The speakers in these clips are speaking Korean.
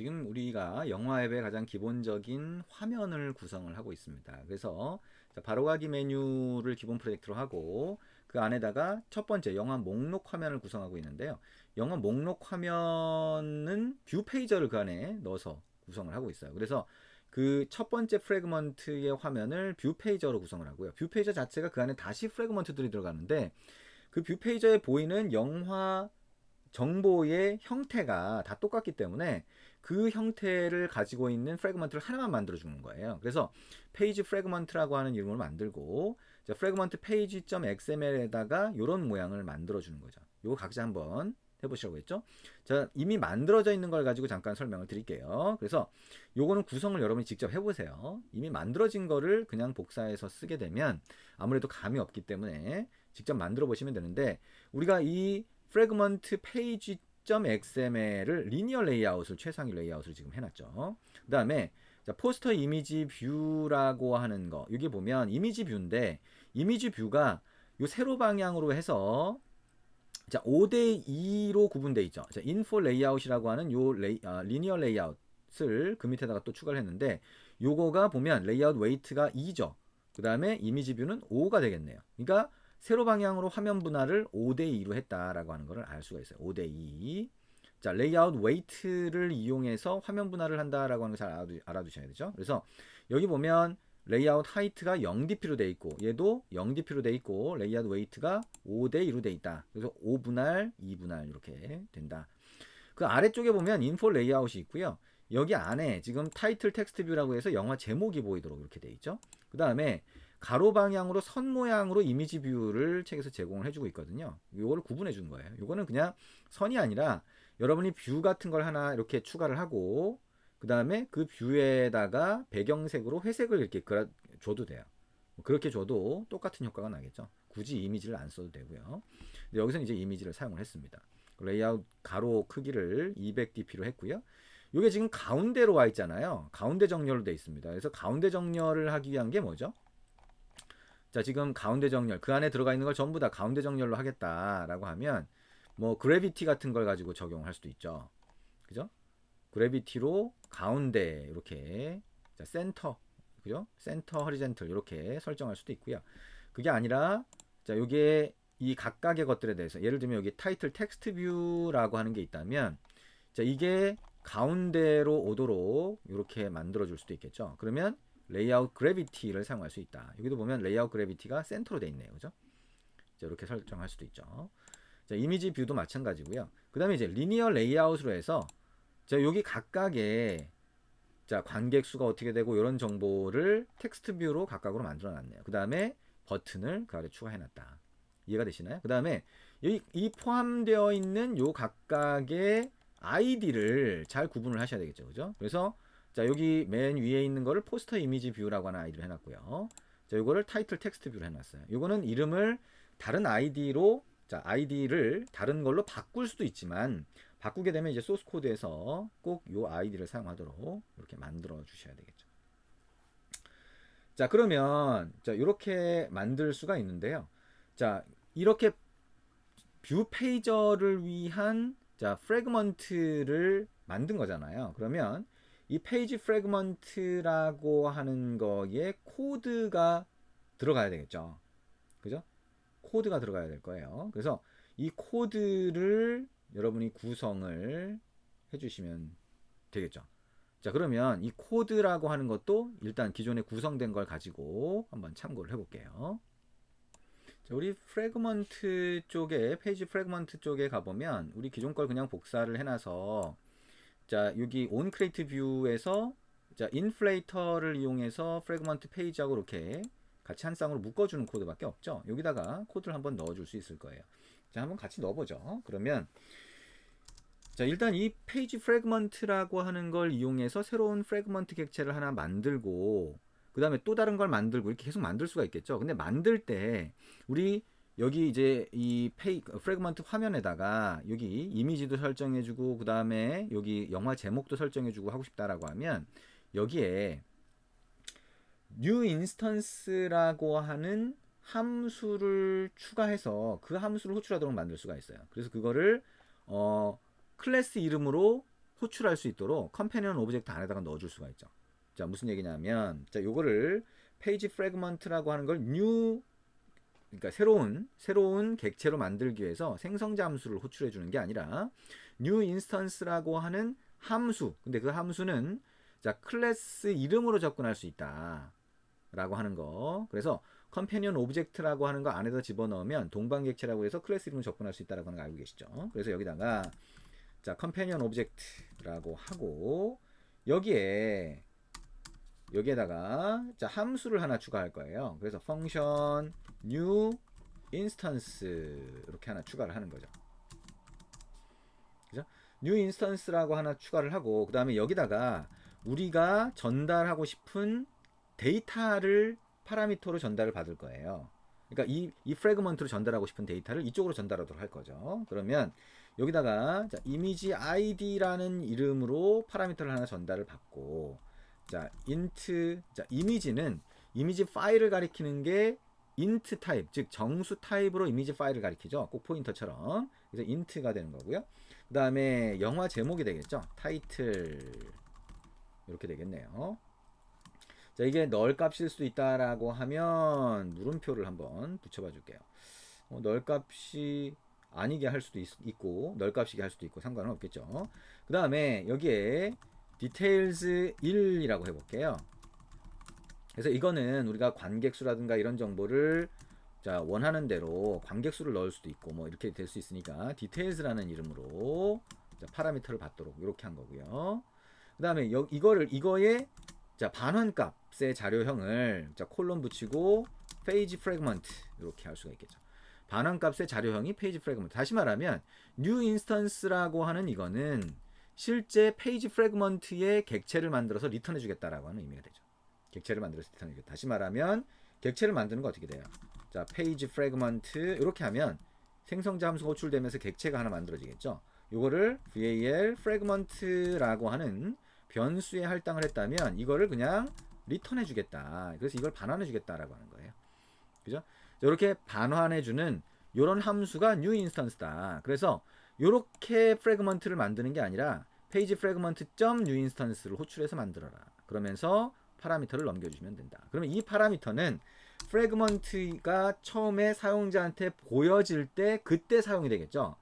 지금 우리가 영화 앱의 가장 기본적인 화면을 구성을 하고 있습니다. 그래서 바로가기 메뉴를 기본 프로젝트로 하고 그 안에다가 첫 번째 영화 목록 화면을 구성하고 있는데요. 영화 목록 화면은 뷰 페이저를 그 안에 넣어서 구성을 하고 있어요. 그래서 그 첫 번째 프래그먼트의 화면을 뷰 페이저로 구성을 하고요. 뷰 페이저 자체가 그 안에 다시 프래그먼트들이 들어가는데 그 뷰 페이저에 보이는 영화 정보의 형태가 다 똑같기 때문에 그 형태를 가지고 있는 프래그먼트를 하나만 만들어 주는 거예요. 그래서 페이지 프래그먼트라고 하는 이름으로 만들고 프래그먼트 페이지.xml에다가 이런 모양을 만들어 주는 거죠. 이거 각자 한번 해보시라고 했죠. 자, 이미 만들어져 있는 걸 가지고 잠깐 설명을 드릴게요. 그래서 요거는 구성을 여러분이 직접 해보세요. 이미 만들어진 거를 그냥 복사해서 쓰게 되면 아무래도 감이 없기 때문에 직접 만들어 보시면 되는데, 우리가 이 프래그먼트 페이지.xml을 리니어 레이아웃을 최상위 레이아웃을 지금 해놨죠. 그 다음에 포스터 이미지 뷰라고 하는 거, 여기 보면 이미지 뷰인데 이미지 뷰가 요 세로 방향으로 해서 5대2로 구분되어 있죠. 인포 레이아웃이라고 하는 요 리니어 레이아웃을 그 밑에다가 또 추가를 했는데, 요거가 보면 레이아웃 웨이트가 2죠. 그 다음에 이미지 뷰는 5가 되겠네요. 그러니까 세로 방향으로 화면 분할을 5대2로 했다라고 하는 것을 알 수가 있어요. 5대2. 자, 레이아웃 웨이트를 이용해서 화면 분할을 한다라고 하는 걸 잘 알아두셔야 되죠. 그래서 여기 보면 레이아웃 하이트가 0dp로 돼 있고 얘도 0dp로 돼 있고 레이아웃 웨이트가 5대2로 돼 있다. 그래서 5분할, 2분할 이렇게 된다. 그 아래쪽에 보면 인포 레이아웃이 있고요. 여기 안에 지금 타이틀 텍스트 뷰라고 해서 영화 제목이 보이도록 이렇게 돼 있죠. 그 다음에 가로 방향으로 선 모양으로 이미지 뷰를 책에서 제공을 해주고 있거든요. 이거를 구분해 준 거예요. 이거는 그냥 선이 아니라 여러분이 뷰 같은 걸 하나 이렇게 추가를 하고 그 다음에 그 뷰에다가 배경색으로 회색을 이렇게 줘도 돼요. 그렇게 줘도 똑같은 효과가 나겠죠. 굳이 이미지를 안 써도 되고요. 근데 여기서는 이제 이미지를 사용을 했습니다. 레이아웃 가로 크기를 200dp로 했고요. 이게 지금 가운데로 와 있잖아요. 가운데 정렬로 되어 있습니다. 그래서 가운데 정렬을 하기 위한 게 뭐죠? 자, 지금 가운데 정렬, 그 안에 들어가 있는 걸 전부 다 가운데 정렬로 하겠다라고 하면 뭐 그래비티 같은 걸 가지고 적용할 수도 있죠. 그죠? 그래비티로 가운데 이렇게, 자, 센터, 그죠? 센터 허리젠틀 이렇게 설정할 수도 있고요. 그게 아니라 자, 요게 이 각각의 것들에 대해서 예를 들면 여기 타이틀 텍스트 뷰라고 하는 게 있다면, 자, 이게 가운데로 오도록 이렇게 만들어 줄 수도 있겠죠. 그러면 레이아웃 그래비티를 사용할 수 있다. 여기도 보면 레이아웃 그래비티가 센터로 돼 있네요. 그죠? 자, 이렇게 설정할 수도 있죠. 자, 이미지 뷰도 마찬가지고요. 그 다음에 이제 리니어 레이아웃으로 해서 자, 여기 각각의 자, 관객 수가 어떻게 되고 이런 정보를 텍스트 뷰로 각각으로 만들어 놨네요. 그 다음에 버튼을 그 아래 추가해 놨다. 이해가 되시나요? 그 다음에 이 포함되어 있는 요 각각의 아이디를 잘 구분을 하셔야 되겠죠. 그죠? 그래서 자, 여기 맨 위에 있는 거를 포스터 이미지 뷰라고 하는 아이디를 해놨고요. 자, 요거를 타이틀 텍스트 뷰로 해놨어요. 요거는 이름을 다른 아이디로, 자, 아이디를 다른 걸로 바꿀 수도 있지만 바꾸게 되면 이제 소스 코드에서 꼭 요 아이디를 사용하도록 이렇게 만들어 주셔야 되겠죠. 자, 그러면 자, 이렇게 만들 수가 있는데요. 자, 이렇게 뷰 페이저를 위한 자, 프래그먼트를 만든 거잖아요. 그러면 이 페이지 프래그먼트라고 하는 거에 코드가 들어가야 되겠죠. 그죠? 코드가 들어가야 될 거예요. 그래서 이 코드를 여러분이 구성을 해주시면 되겠죠. 자, 그러면 이 코드라고 하는 것도 일단 기존에 구성된 걸 가지고 한번 참고를 해볼게요. 자, 우리 프래그먼트 쪽에, 페이지 프래그먼트 쪽에 가보면 우리 기존 걸 그냥 복사를 해놔서 자, 여기 온 크리에이트 뷰에서 자, 인플레이터를 이용해서 프래그먼트 페이지하고 이렇게 같이 한 쌍으로 묶어주는 코드밖에 없죠. 여기다가 코드를 한번 넣어줄 수 있을 거예요. 자, 한번 같이 넣어보죠. 그러면 자, 일단 이 페이지 프래그먼트라고 하는 걸 이용해서 새로운 프래그먼트 객체를 하나 만들고 그 다음에 또 다른 걸 만들고 이렇게 계속 만들 수가 있겠죠. 근데 만들 때 우리 여기 이제 이 프래그먼트 화면에다가 여기 이미지도 설정해주고 그 다음에 여기 영화 제목도 설정해주고 하고 싶다라고 하면 여기에 new instance라고 하는 함수를 추가해서 그 함수를 호출하도록 만들 수가 있어요. 그래서 그거를 클래스 이름으로 호출할 수 있도록 컴패니언 오브젝트 안에다가 넣어줄 수가 있죠. 자, 무슨 얘기냐면, 자, 요거를 페이지 프래그먼트라고 하는 걸 그러니까 새로운 객체로 만들기 위해서 생성자 함수를 호출해 주는 게 아니라 new instance라고 하는 함수. 근데 그 함수는 자, 클래스 이름으로 접근할 수 있다라고 하는 거. 그래서 컴패니언 오브젝트라고 하는 거 안에다 집어넣으면 동방객체라고 해서 클래스 이름으로 접근할 수 있다라고 하는 거 알고 계시죠? 그래서 여기다가 자, 컴패니언 오브젝트라고 하고 여기에다가 자, 함수를 하나 추가할 거예요. 그래서 펑션 new instance 이렇게 하나 추가를 하는 거죠. 그죠? new instance라고 하나 추가를 하고 그다음에 여기다가 우리가 전달하고 싶은 데이터를 파라미터로 전달을 받을 거예요. 그러니까 이 프래그먼트로 전달하고 싶은 데이터를 이쪽으로 전달하도록 할 거죠. 그러면 여기다가 자, 이미지 id라는 이름으로 파라미터를 하나 전달을 받고 자, int 자, 이미지 파일을 가리키는 게 int 타입, 즉 정수 타입으로 이미지 파일을 가리키죠. 꼭 포인터처럼. 그래서 int가 되는 거고요. 그다음에 영화 제목이 되겠죠. 타이틀 이렇게 되겠네요. 자, 이게 널 값일 수도 있다라고 하면 물음표를 한번 붙여봐 줄게요. 널 값이 아니게 할 수도 있고 널 값이게 할 수도 있고 상관은 없겠죠. 그 다음에 여기에 details 1이라고 해볼게요. 그래서 이거는 우리가 관객수라든가 이런 정보를 자, 원하는 대로 관객수를 넣을 수도 있고 뭐 이렇게 될 수 있으니까 details라는 이름으로 자, 파라미터를 받도록 이렇게 한 거고요. 그 다음에 이거에 자, 반환값의 자료형을 자, 콜론 붙이고 페이지 프래그먼트 이렇게 할 수가 있겠죠. 반환값의 자료형이 페이지 프래그먼트. 다시 말하면 new instance라고 하는 이거는 실제 페이지 프래그먼트의 객체를 만들어서 리턴해 주겠다라고 하는 의미가 되죠. 객체를 만들어서 리턴해 주겠다. 다시 말하면 객체를 만드는 거 어떻게 돼요? 자, 페이지 프래그먼트 이렇게 하면 생성자 함수가 호출되면서 객체가 하나 만들어지겠죠. 요거를 var fragment라고 하는 변수에 할당을 했다면 이거를 그냥 리턴해 주겠다. 그래서 이걸 반환해 주겠다라고 하는 거예요. 그죠? 이렇게 반환해 주는 이런 함수가 new instance다. 그래서 이렇게 프래그먼트를 만드는 게 아니라 페이지 프래그먼트 .new instance를 호출해서 만들어라. 그러면서 파라미터를 넘겨주시면 된다. 그러면 이 파라미터는 프래그먼트가 처음에 사용자한테 보여질 때 그때 사용이 되겠죠.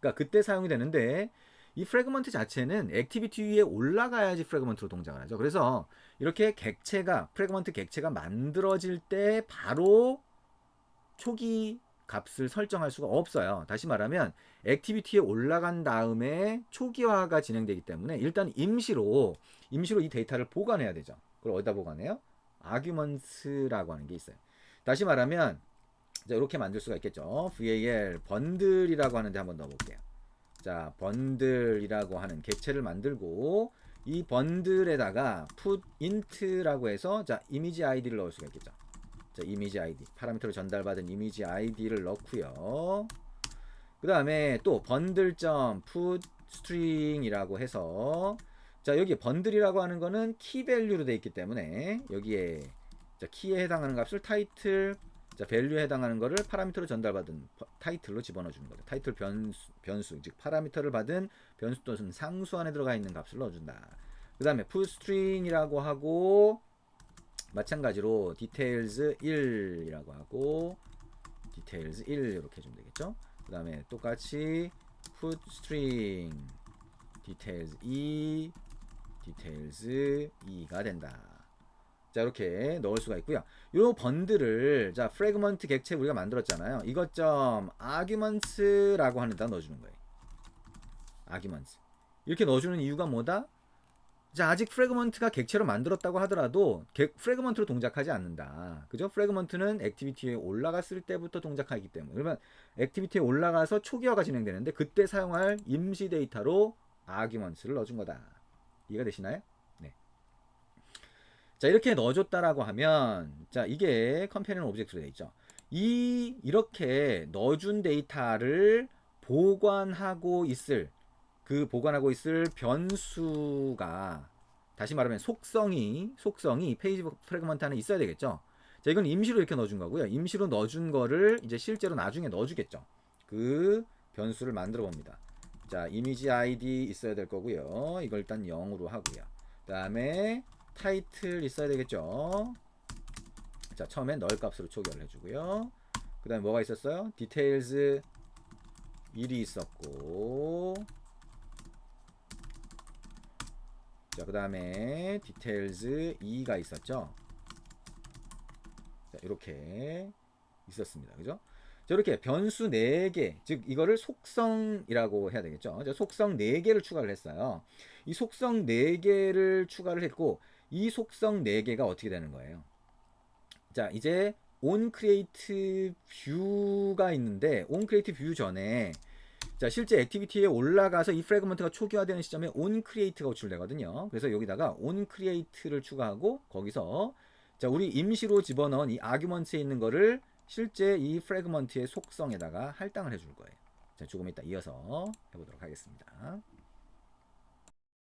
그러니까 그때 사용이 되는데 이 프래그먼트 자체는 액티비티 위에 올라가야지 프래그먼트로 동작을 하죠. 그래서 이렇게 프래그먼트 객체가 만들어질 때 바로 초기 값을 설정할 수가 없어요. 다시 말하면 액티비티에 올라간 다음에 초기화가 진행되기 때문에 일단 임시로 이 데이터를 보관해야 되죠. 그걸 어디다 보관해요? arguments라고 하는 게 있어요. 다시 말하면 자, 이렇게 만들 수가 있겠죠. var 번들이라고 하는데 한번 넣어볼게요. 자, 번들이라고 하는 객체를 만들고 이 번들에다가 put int라고 해서 자, 이미지 id를 넣을 수가 있겠죠. 자, 이미지 id 파라미터로 전달받은 이미지 id를 넣고요. 그 다음에 또 번들.put string이라고 해서 자, 여기 번들이라고 하는 거는 키 밸류로 되어 있기 때문에 여기에 자, 키에 해당하는 값을 타이틀 자, 밸류에 해당하는 거를 파라미터로 전달받은 타이틀로 집어넣어 주는 거죠. 타이틀 변수, 즉 파라미터를 받은 변수 또는 상수 안에 들어가 있는 값을 넣어준다. 그 다음에 pushString이라고 하고 마찬가지로 details 1이라고 하고 details 1 이렇게 해주면 되겠죠. 그 다음에 똑같이 pushString details 2 details 2가 된다. 자, 이렇게 넣을 수가 있고요. 요 번들을 자, 프래그먼트 객체 우리가 만들었잖아요. 이것 점 arguments라고 하는 데다 넣어주는 거예요. arguments. 이렇게 넣어주는 이유가 뭐다? 자, 아직 프래그먼트가 객체로 만들었다고 하더라도 프래그먼트로 동작하지 않는다. 그죠? 프래그먼트는 액티비티에 올라갔을 때부터 동작하기 때문에. 그러면 액티비티에 올라가서 초기화가 진행되는데 그때 사용할 임시 데이터로 arguments를 넣어준 거다. 이해가 되시나요? 네. 자, 이렇게 넣어줬다라고 하면 자, 이게 컴패니언 오브젝트로 되어 있죠. 이렇게 넣어준 데이터를 보관하고 있을 변수가 다시 말하면 속성이 페이지 프래그먼트 안에 있어야 되겠죠. 자, 이건 임시로 이렇게 넣어준 거고요. 임시로 넣어준 거를 이제 실제로 나중에 넣어주겠죠. 그 변수를 만들어 봅니다. 자, 이미지 아이디 있어야 될 거고요. 이걸 일단 0으로 하고요. 그 다음에 타이틀 있어야 되겠죠. 자, 처음엔 널 값으로 초기화를 해주고요. 그 다음에 뭐가 있었어요? 디테일즈 1이 있었고, 자, 그 다음에 디테일즈 2가 있었죠. 자, 이렇게 있었습니다. 그죠? 자, 이렇게 변수 4개, 즉 이거를 속성이라고 해야 되겠죠. 자, 속성 4개를 추가를 했어요. 이 속성 4개를 추가를 했고, 이 속성 4개가 어떻게 되는 거예요? 자, 이제 onCreate 뷰가 있는데 onCreate 뷰 전에 자, 실제 액티비티에 올라가서 이 프래그먼트가 초기화되는 시점에 onCreate가 호출되거든요. 그래서 여기다가 onCreate를 추가하고 거기서 자, 우리 임시로 집어넣은 이 아규먼트에 있는 거를 실제 이 프래그먼트의 속성에다가 할당을 해줄 거예요. 자, 조금 이따 이어서 해보도록 하겠습니다.